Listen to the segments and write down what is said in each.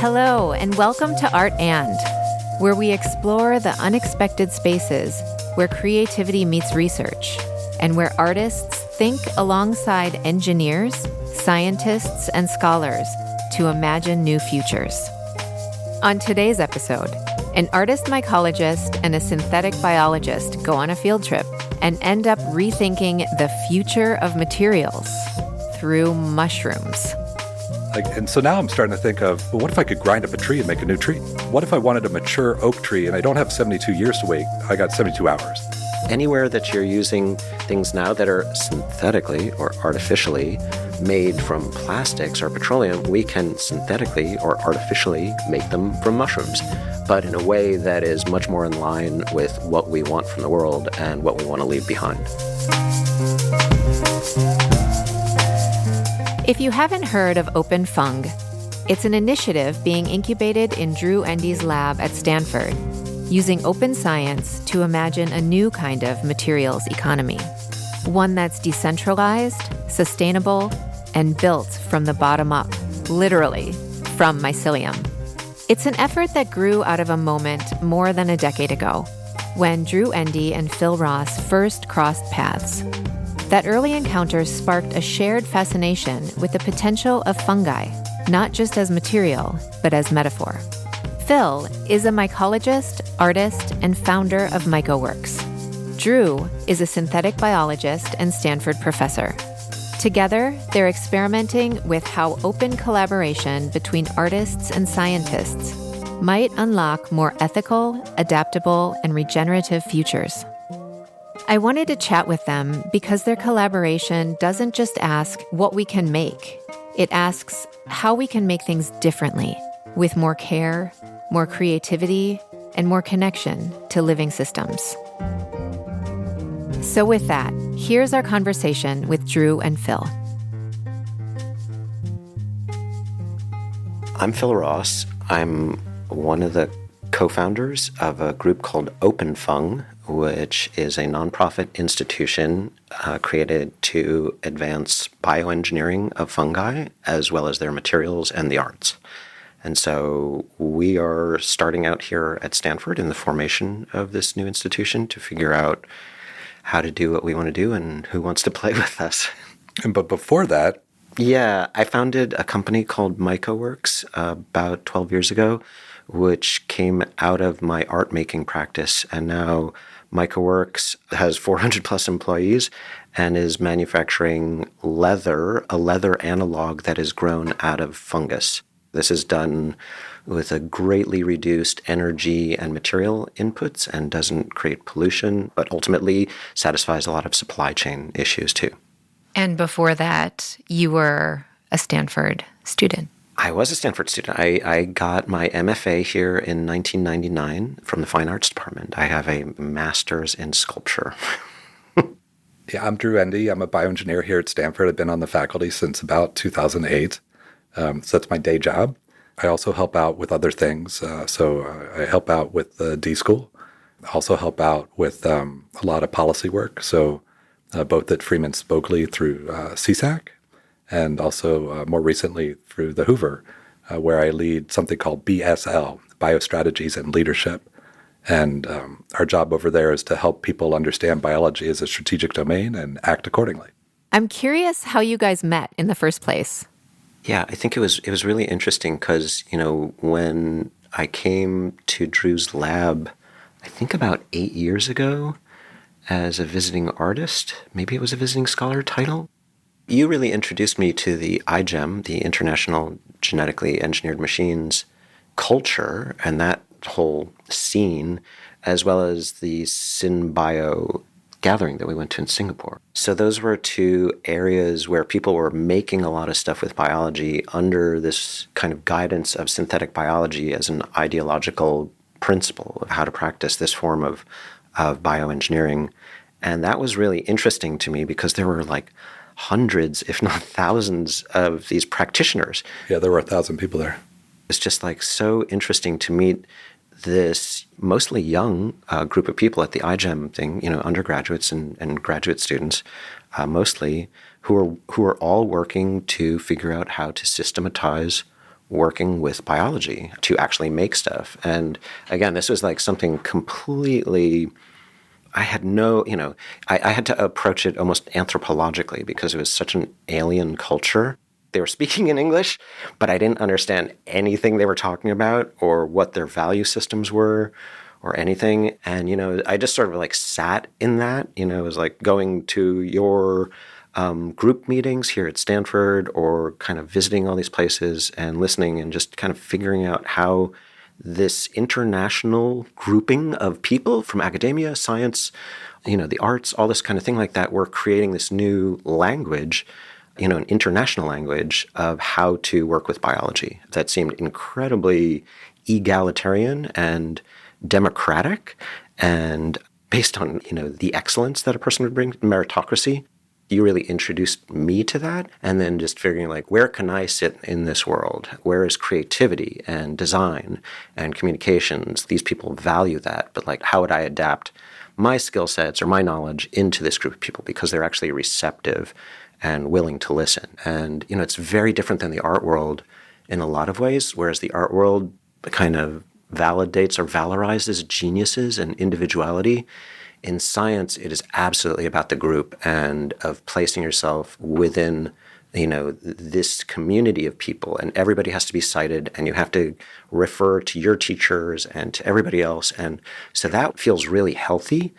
Hello, and welcome to Art And, where we explore the unexpected spaces where creativity meets research, and where artists think alongside engineers, scientists, and scholars to imagine new futures. On today's episode, an artist-mycologist and a synthetic biologist go on a field trip and end up rethinking the future of materials through mushrooms. And so now I'm starting to think of, well, what if I could grind up a tree and make a new tree? What if I wanted a mature oak tree and I don't have 72 years to wait, I got 72 hours? Anywhere that you're using things now that are synthetically or artificially made from plastics or petroleum, we can synthetically or artificially make them from mushrooms, but in a way that is much more in line with what we want from the world and what we want to leave behind. If you haven't heard of Open Fung, it's an initiative being incubated in Drew Endy's lab at Stanford, using open science to imagine a new kind of materials economy, one that's decentralized, sustainable, and built from the bottom up, literally, from mycelium. It's an effort that grew out of a moment more than a decade ago, when Drew Endy and Phil Ross first crossed paths. That early encounter sparked a shared fascination with the potential of fungi, not just as material, but as metaphor. Phil is a mycologist, artist, and founder of MycoWorks. Drew is a synthetic biologist and Stanford professor. Together, they're experimenting with how open collaboration between artists and scientists might unlock more ethical, adaptable, and regenerative futures. I wanted to chat with them because their collaboration doesn't just ask what we can make. It asks how we can make things differently, with more care, more creativity, and more connection to living systems. So with that, here's our conversation with Drew and Phil. I'm Phil Ross. I'm one of the co-founders of a group called Open Fung, which is a nonprofit institution created to advance bioengineering of fungi, as well as their materials and the arts. And so we are starting out here at Stanford in the formation of this new institution to figure out how to do what we want to do and who wants to play with us. But before that... Yeah, I founded a company called MycoWorks about 12 years ago, which came out of my art making practice. And now MycoWorks has 400 plus employees and is manufacturing leather, a leather analog that is grown out of fungus. This is done with a greatly reduced energy and material inputs and doesn't create pollution, but ultimately satisfies a lot of supply chain issues too. And before that, you were a Stanford student. I was a Stanford student. I got my MFA here in 1999 from the Fine Arts Department. I have a master's in sculpture. Yeah, I'm Drew Endy. I'm a bioengineer here at Stanford. I've been on the faculty since about 2008. So that's my day job. I also help out with other things. I help out with the D School. I also help out with a lot of policy work. So both at Freeman Spokane through CSAC, and also more recently through the Hoover, where I lead something called BSL, Biostrategies and Leadership. And our job over there is to help people understand biology as a strategic domain and act accordingly. I'm curious how you guys met in the first place. Yeah, I think it was really interesting because, when I came to Drew's lab, I think about 8 years ago as a visiting artist, maybe it was a visiting scholar title, you really introduced me to the iGEM, the International Genetically Engineered Machines culture, and that whole scene, as well as the SynBio gathering that we went to in Singapore. So those were two areas where people were making a lot of stuff with biology under this kind of guidance of synthetic biology as an ideological principle of how to practice this form of bioengineering. And that was really interesting to me because there were like hundreds, if not thousands, of these practitioners. Yeah, there were 1,000 people there. It's just like so interesting to meet this mostly young group of people at the iGEM thing, undergraduates and graduate students, mostly, who are all working to figure out how to systematize working with biology to actually make stuff. And again, this was like something completely, I had no, I had to approach it almost anthropologically because it was such an alien culture. They were speaking in English, but I didn't understand anything they were talking about or what their value systems were or anything. And, I just sort of like sat in that, it was like going to your group meetings here at Stanford or kind of visiting all these places and listening and just kind of figuring out how this international grouping of people from academia, science, the arts, all this kind of thing like that, were creating this new language, an international language of how to work with biology that seemed incredibly egalitarian and democratic and based on, the excellence that a person would bring, meritocracy. You really introduced me to that. And then just figuring like, where can I sit in this world? Where is creativity and design and communications? These people value that, but like, how would I adapt my skill sets or my knowledge into this group of people because they're actually receptive and willing to listen. And, it's very different than the art world in a lot of ways, whereas the art world kind of validates or valorizes geniuses and individuality. In science, it is absolutely about the group and of placing yourself within, this community of people. And everybody has to be cited, and you have to refer to your teachers and to everybody else. And so that feels really healthy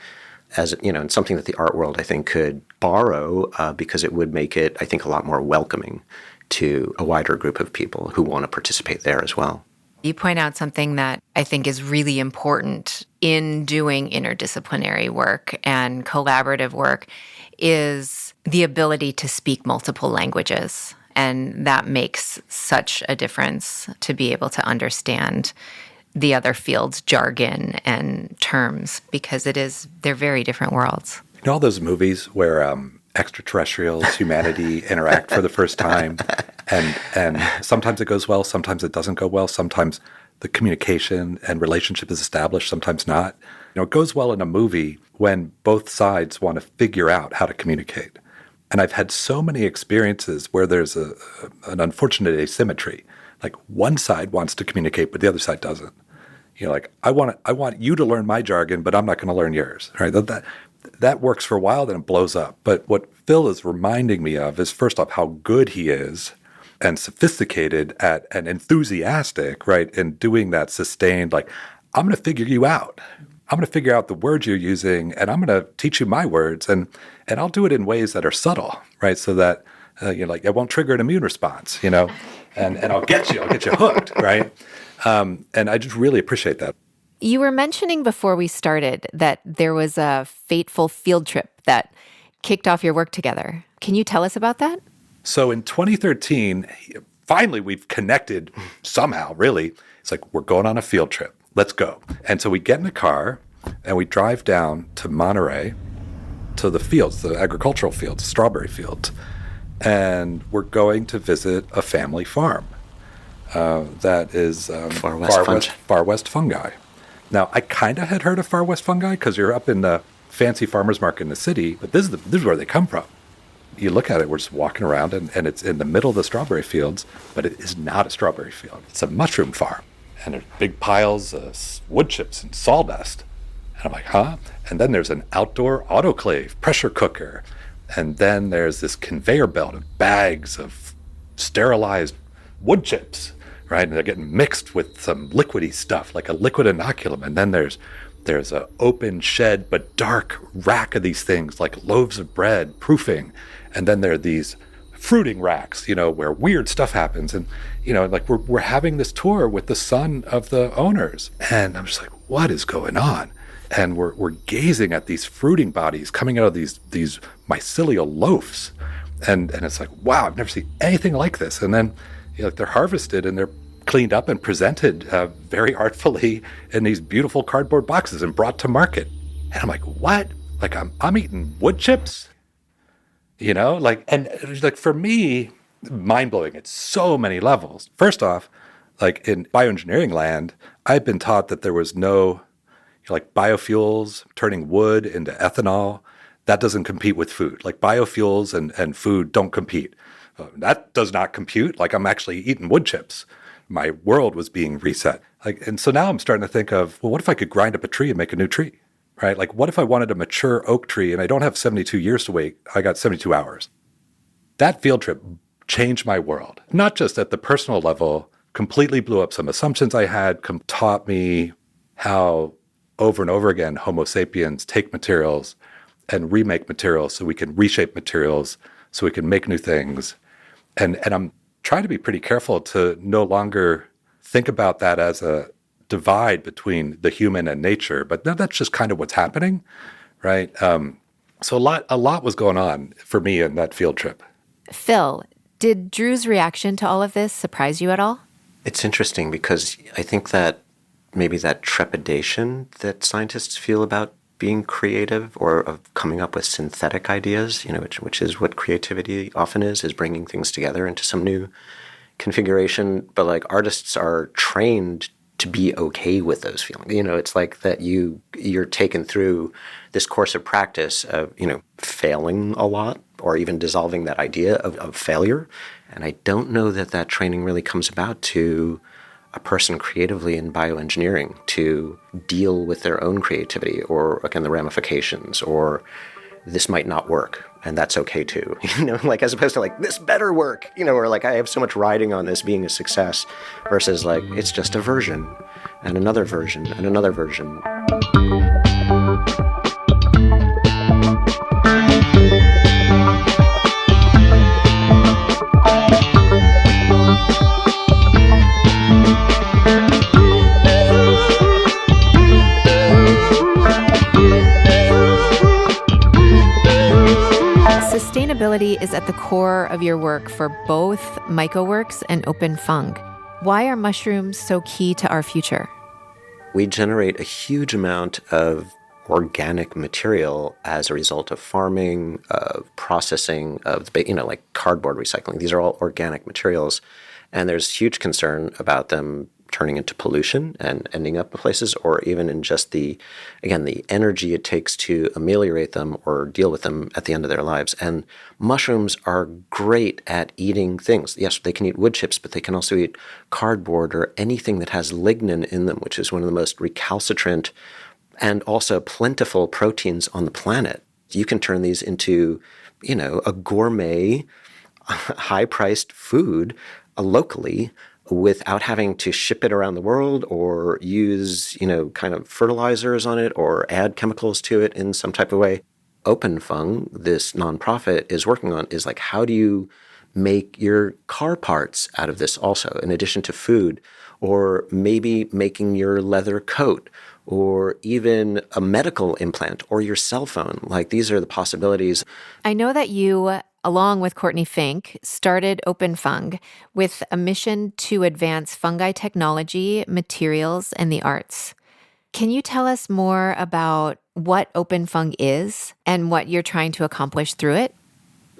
as, and something that the art world, I think, could borrow because it would make it, I think, a lot more welcoming to a wider group of people who want to participate there as well. You point out something that I think is really important in doing interdisciplinary work and collaborative work is the ability to speak multiple languages. And that makes such a difference to be able to understand the other field's jargon and terms because they're very different worlds. All those movies where extraterrestrials, humanity interact for the first time. And sometimes it goes well, sometimes it doesn't go well, sometimes the communication and relationship is established, sometimes not. It goes well in a movie when both sides want to figure out how to communicate. And I've had so many experiences where there's an unfortunate asymmetry. Like one side wants to communicate, but the other side doesn't. Like I want you to learn my jargon, but I'm not going to learn yours. Right? That works for a while, then it blows up. But what Phil is reminding me of is, first off, how good he is and sophisticated at and enthusiastic, right, in doing that sustained, like, I'm going to figure you out. I'm going to figure out the words you're using, and I'm going to teach you my words, and I'll do it in ways that are subtle, right, so that, like, it won't trigger an immune response, and I'll get you hooked, right? And I just really appreciate that. You were mentioning before we started that there was a fateful field trip that kicked off your work together. Can you tell us about that? So in 2013, finally we've connected somehow, really. It's like, we're going on a field trip. Let's go. And so we get in a car and we drive down to Monterey to the fields, the agricultural fields, strawberry fields. And we're going to visit a family farm that is Far West fungi. Now, I kind of had heard of Far West fungi because you're up in the fancy farmer's market in the city, but this is where they come from. You look at it, we're just walking around, and it's in the middle of the strawberry fields, but it is not a strawberry field. It's a mushroom farm, and there's big piles of wood chips and sawdust. And I'm like, huh? And then there's an outdoor autoclave, pressure cooker, and then there's this conveyor belt of bags of sterilized wood chips, right? And they're getting mixed with some liquidy stuff, like a liquid inoculum. And then there's an open shed but dark rack of these things, like loaves of bread, proofing. And then there are these fruiting racks, where weird stuff happens. And, like we're having this tour with the son of the owners. And I'm just like, what is going on? And we're gazing at these fruiting bodies coming out of these mycelial loafs. And it's like, wow, I've never seen anything like this. And then they're harvested and they're cleaned up and presented very artfully in these beautiful cardboard boxes and brought to market. And I'm like, what? Like I'm eating wood chips? And for me, mind-blowing at so many levels. First off, like in bioengineering land, I've been taught that there was no, like biofuels, turning wood into ethanol, that doesn't compete with food. Like biofuels and food don't compete. That does not compute. Like I'm actually eating wood chips. my world was being reset. And so now I'm starting to think of, well, what if I could grind up a tree and make a new tree, right? Like, what if I wanted a mature oak tree and I don't have 72 years to wait, I got 72 hours. That field trip changed my world, not just at the personal level, completely blew up some assumptions I had, taught me how over and over again, Homo sapiens take materials and remake materials so we can reshape materials, so we can make new things. And I'm trying to be pretty careful to no longer think about that as a divide between the human and nature, but that's just kind of what's happening, right? So a lot was going on for me in that field trip. Phil, did Drew's reaction to all of this surprise you at all? It's interesting because I think that maybe that trepidation that scientists feel about being creative or of coming up with synthetic ideas, which is what creativity often is bringing things together into some new configuration. But like artists are trained to be okay with those feelings. It's like that you're taken through this course of practice of, failing a lot or even dissolving that idea of failure. And I don't know that training really comes about to a person creatively in bioengineering to deal with their own creativity or, again, the ramifications, or this might not work, and that's okay too. Like as opposed to like, this better work, or like I have so much riding on this being a success versus like, it's just a version and another version and another version. Sustainability is at the core of your work for both MycoWorks and Open Fung. Why are mushrooms so key to our future? We generate a huge amount of organic material as a result of farming, of processing, of like cardboard recycling. These are all organic materials, and there's huge concern about them turning into pollution and ending up in places, or even in just the energy it takes to ameliorate them or deal with them at the end of their lives. And mushrooms are great at eating things. Yes, they can eat wood chips, but they can also eat cardboard or anything that has lignin in them, which is one of the most recalcitrant and also plentiful proteins on the planet. You can turn these into, a gourmet, high-priced food locally without having to ship it around the world or use, kind of fertilizers on it or add chemicals to it in some type of way. Open Fung, this nonprofit, is working on is like, how do you make your car parts out of this also, in addition to food, or maybe making your leather coat, or even a medical implant or your cell phone. Like, these are the possibilities. I know that you, along with Courtney Fink, started Open Fung with a mission to advance fungi technology, materials, and the arts. Can you tell us more about what Open Fung is and what you're trying to accomplish through it?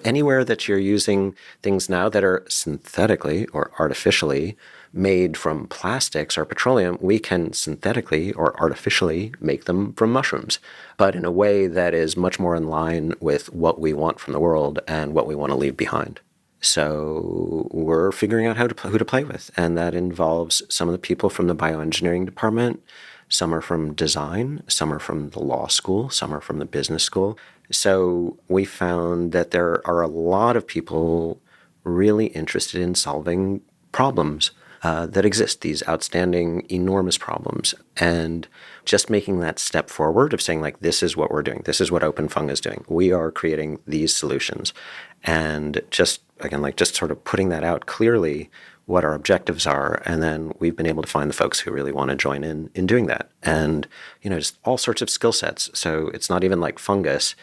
Anywhere that you're using things now that are synthetically or artificially made from plastics or petroleum, we can synthetically or artificially make them from mushrooms, but in a way that is much more in line with what we want from the world and what we want to leave behind. So we're figuring out who to play with, and that involves some of the people from the bioengineering department. Some are from design, some are from the law school, some are from the business school. So we found that there are a lot of people really interested in solving problems that exist, these outstanding, enormous problems. And just making that step forward of saying, like, this is what we're doing. This is what Open Fung is doing. We are creating these solutions. And just, again, like, just sort of putting that out clearly, what our objectives are, and then we've been able to find the folks who really want to join in doing that. And, just all sorts of skill sets. So it's not even like fungus,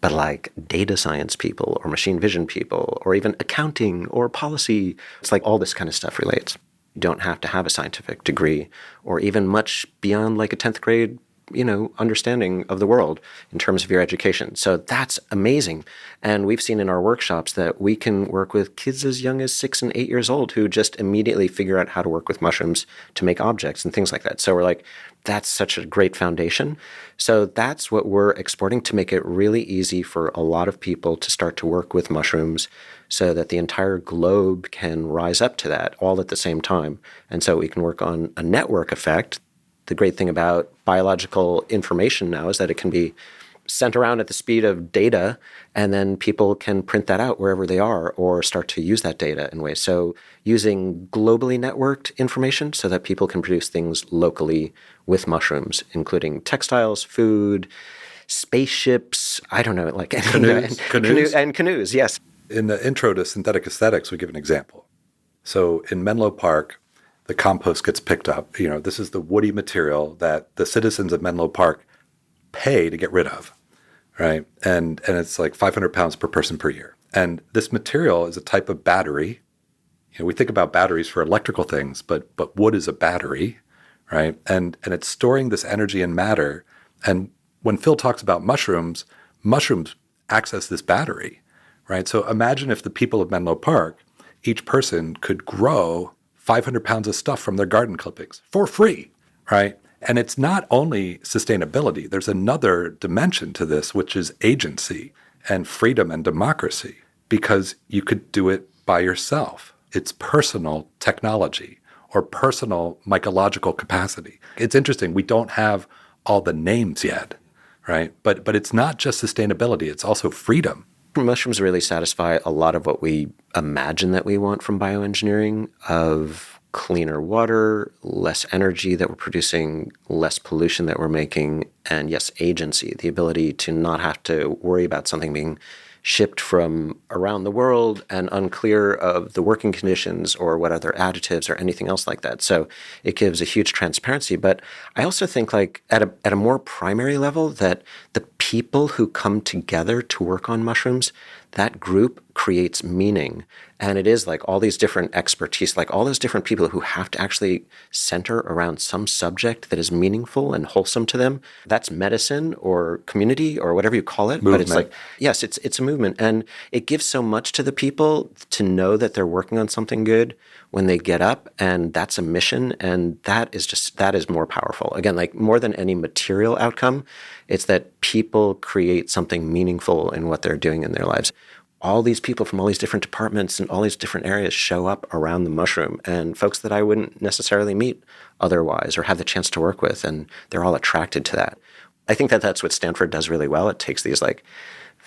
but like data science people or machine vision people or even accounting or policy. It's like all this kind of stuff relates. You don't have to have a scientific degree or even much beyond like a 10th grade understanding of the world in terms of your education. So that's amazing. And we've seen in our workshops that we can work with kids as young as 6 and 8 years old who just immediately figure out how to work with mushrooms to make objects and things like that. So we're like, that's such a great foundation. So that's what we're exporting to make it really easy for a lot of people to start to work with mushrooms so that the entire globe can rise up to that all at the same time. And so we can work on a network effect. The great thing about biological information now is that it can be sent around at the speed of data, and then people can print that out wherever they are or start to use that data in ways. So using globally networked information so that people can produce things locally with mushrooms, including textiles, food, spaceships, I don't know, like canoes, yes. In the intro to synthetic aesthetics, we give an example. So in Menlo Park, the compost gets picked up. This is the woody material that the citizens of Menlo Park pay to get rid of, right? And it's like 500 pounds per person per year. And this material is a type of battery. We think about batteries for electrical things, but wood is a battery, right? And it's storing this energy in matter. And when Phil talks about mushrooms access this battery, right? So imagine if the people of Menlo Park, each person could grow 500 pounds of stuff from their garden clippings for free, right? And it's not only sustainability. There's another dimension to this, which is agency and freedom and democracy, because you could do it by yourself. It's personal technology or personal mycological capacity. It's interesting. We don't have all the names yet, right? But it's not just sustainability. It's also freedom. Mushrooms really satisfy a lot of what we imagine that we want from bioengineering, of cleaner water, less energy that we're producing, less pollution that we're making, and yes, agency, the ability to not have to worry about something being shipped from around the world and unclear of the working conditions or what other additives or anything else like that. So it gives a huge transparency. But I also think like at a more primary level that the people who come together to work on mushrooms, that group creates meaning. And it is like all these different expertise, like all those different people who have to actually center around some subject that is meaningful and wholesome to them. That's medicine or community or whatever you call it. Movement. But it's like, yes, it's a movement. And it gives so much to the people to know that they're working on something good when they get up, and that's a mission. And that is more powerful. Again, like more than any material outcome, it's that people create something meaningful in what they're doing in their lives. All these people from all these different departments and all these different areas show up around the mushroom, and folks that I wouldn't necessarily meet otherwise or have the chance to work with, and they're all attracted to that. I think that that's what Stanford does really well. It takes these like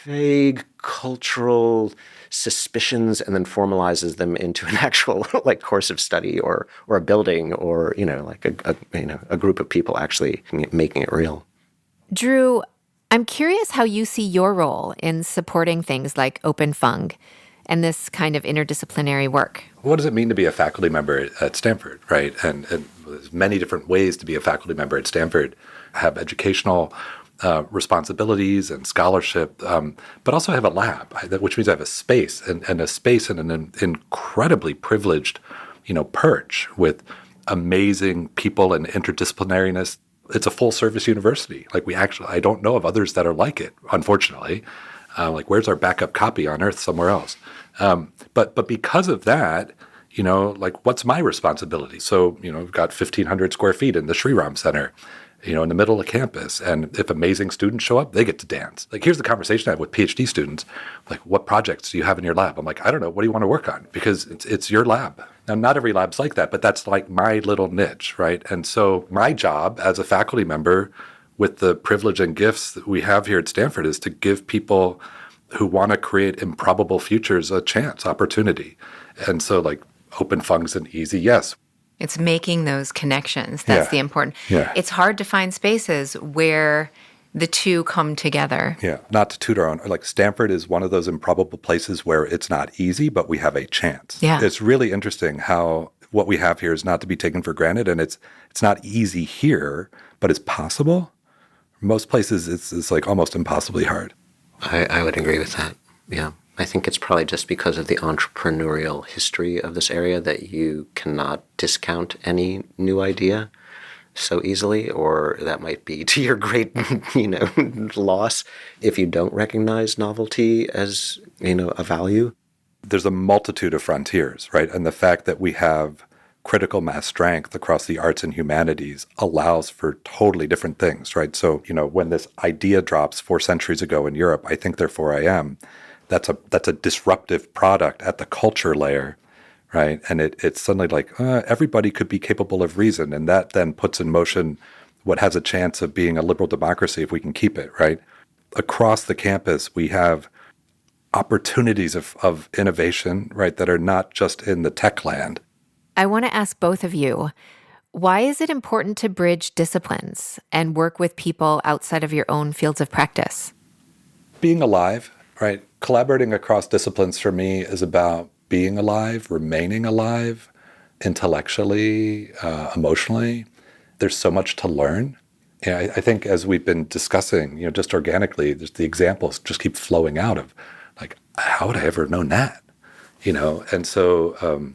vague cultural suspicions and then formalizes them into an actual like course of study or a building or, like a group of people actually making it real. Drew, I'm curious how you see your role in supporting things like Open Fung and this kind of interdisciplinary work. What does it mean to be a faculty member at Stanford, right? And there's many different ways to be a faculty member at Stanford. Have educational responsibilities and scholarship, but also have a lab, which means I have a space and a space in an incredibly privileged, perch with amazing people and interdisciplinariness. It's a full-service university. Like I don't know of others that are like it, unfortunately. Like, where's our backup copy on Earth somewhere else? But because of that, like, what's my responsibility? So, we've got 1,500 square feet in the Shriram Center, in the middle of campus. And if amazing students show up, they get to dance. Like, here's the conversation I have with PhD students. Like, what projects do you have in your lab? I'm like, I don't know. What do you want to work on? Because it's your lab. Now, not every lab's like that, but that's like my little niche, right? And so my job as a faculty member with the privilege and gifts that we have here at Stanford is to give people who want to create improbable futures a chance, opportunity. And so like Open Fung's an easy yes. It's making those connections. That's the important. Yeah. It's hard to find spaces where the two come together. Yeah, not to toot our own. Like Stanford is one of those improbable places where it's not easy, but we have a chance. Yeah. It's really interesting how what we have here is not to be taken for granted, and it's not easy here, but it's possible. Most places it's like almost impossibly hard. I would agree with that. Yeah. I think it's probably just because of the entrepreneurial history of this area that you cannot discount any new idea so easily, or that might be to your great, loss if you don't recognize novelty as, a value. There's a multitude of frontiers, right? And the fact that we have critical mass strength across the arts and humanities allows for totally different things, right? So, when this idea drops 4 centuries ago in Europe, I think therefore I am, that's a disruptive product at the culture layer, right? And it's suddenly like everybody could be capable of reason, and that then puts in motion what has a chance of being a liberal democracy if we can keep it, right? Across the campus, we have opportunities of innovation, right, that are not just in the tech land. I want to ask both of you, why is it important to bridge disciplines and work with people outside of your own fields of practice? Being alive, right? Collaborating across disciplines for me is about being alive, remaining alive, intellectually, emotionally. There's so much to learn. And I think as we've been discussing, just organically, the examples just keep flowing out of, like, how would I ever have known that? And so,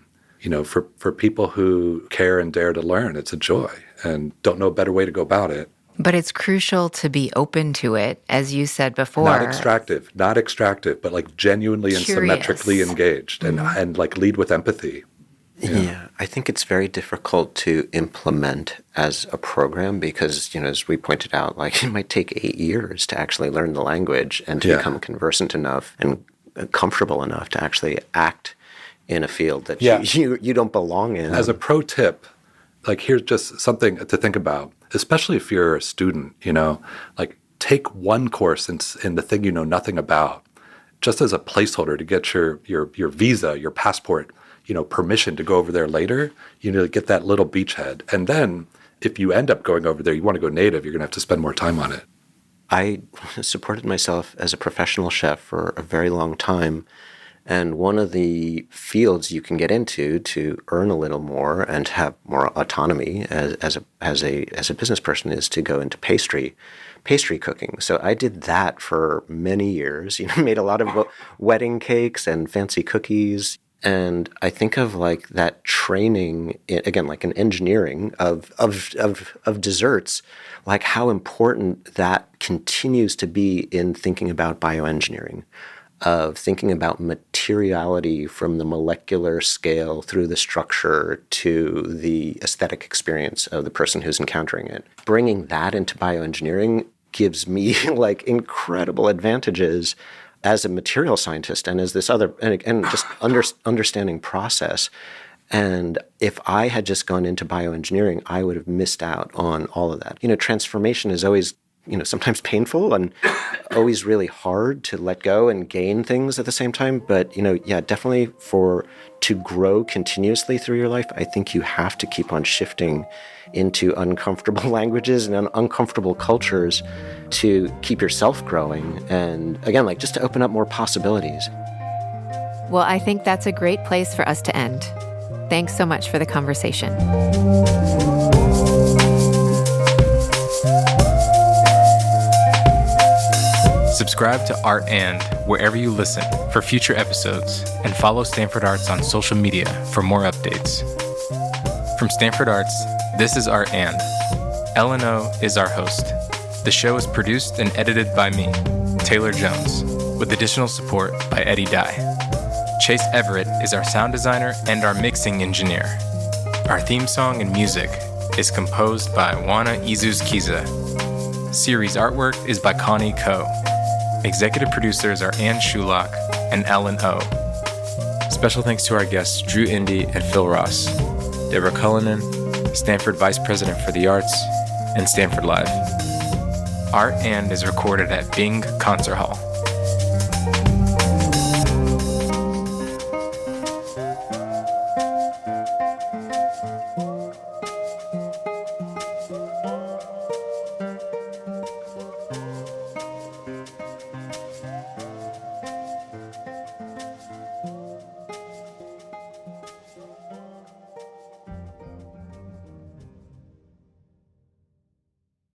for people who care and dare to learn, it's a joy and don't know a better way to go about it. But it's crucial to be open to it, as you said before. Not extractive, but like genuinely and Curious. symmetrically engaged and like lead with empathy. Yeah, I think it's very difficult to implement as a program because, as we pointed out, like it might take 8 years to actually learn the language and to become conversant enough and comfortable enough to actually act in a field that you don't belong in. As a pro tip, like here's just something to think about, especially if you're a student, like take one course in the thing you know nothing about, just as a placeholder to get your visa, your passport, permission to go over there later. You need to get that little beachhead. And then if you end up going over there, you want to go native, you're going to have to spend more time on it. I supported myself as a professional chef for a very long time. And one of the fields you can get into to earn a little more and to have more autonomy as a business person is to go into pastry cooking. So I did that for many years. Made a lot of wedding cakes and fancy cookies. And I think of like that training, again, like an engineering of desserts, like how important that continues to be in thinking about bioengineering, of thinking about materiality from the molecular scale through the structure to the aesthetic experience of the person who's encountering it. Bringing that into bioengineering gives me like incredible advantages as a material scientist and as this other, and just understanding process. And if I had just gone into bioengineering, I would have missed out on all of that. Transformation is always, sometimes painful and always really hard to let go and gain things at the same time. But, definitely to grow continuously through your life, I think you have to keep on shifting into uncomfortable languages and uncomfortable cultures to keep yourself growing. And again, like just to open up more possibilities. Well, I think that's a great place for us to end. Thanks so much for the conversation. Subscribe to Art And wherever you listen for future episodes, and follow Stanford Arts on social media for more updates. From Stanford Arts, this is Art And. L&O is our host. The show is produced and edited by me, Taylor Jones, with additional support by Eddie Dye. Chase Everett is our sound designer and our mixing engineer. Our theme song and music is composed by Juana Izuz-Kiza. Series artwork is by Connie Ko. Executive producers are Ann Shulock and Ellen O. Special thanks to our guests Drew Endy and Phil Ross, Deborah Cullinan, Stanford Vice President for the Arts, and Stanford Live. Art And is recorded at Bing Concert Hall.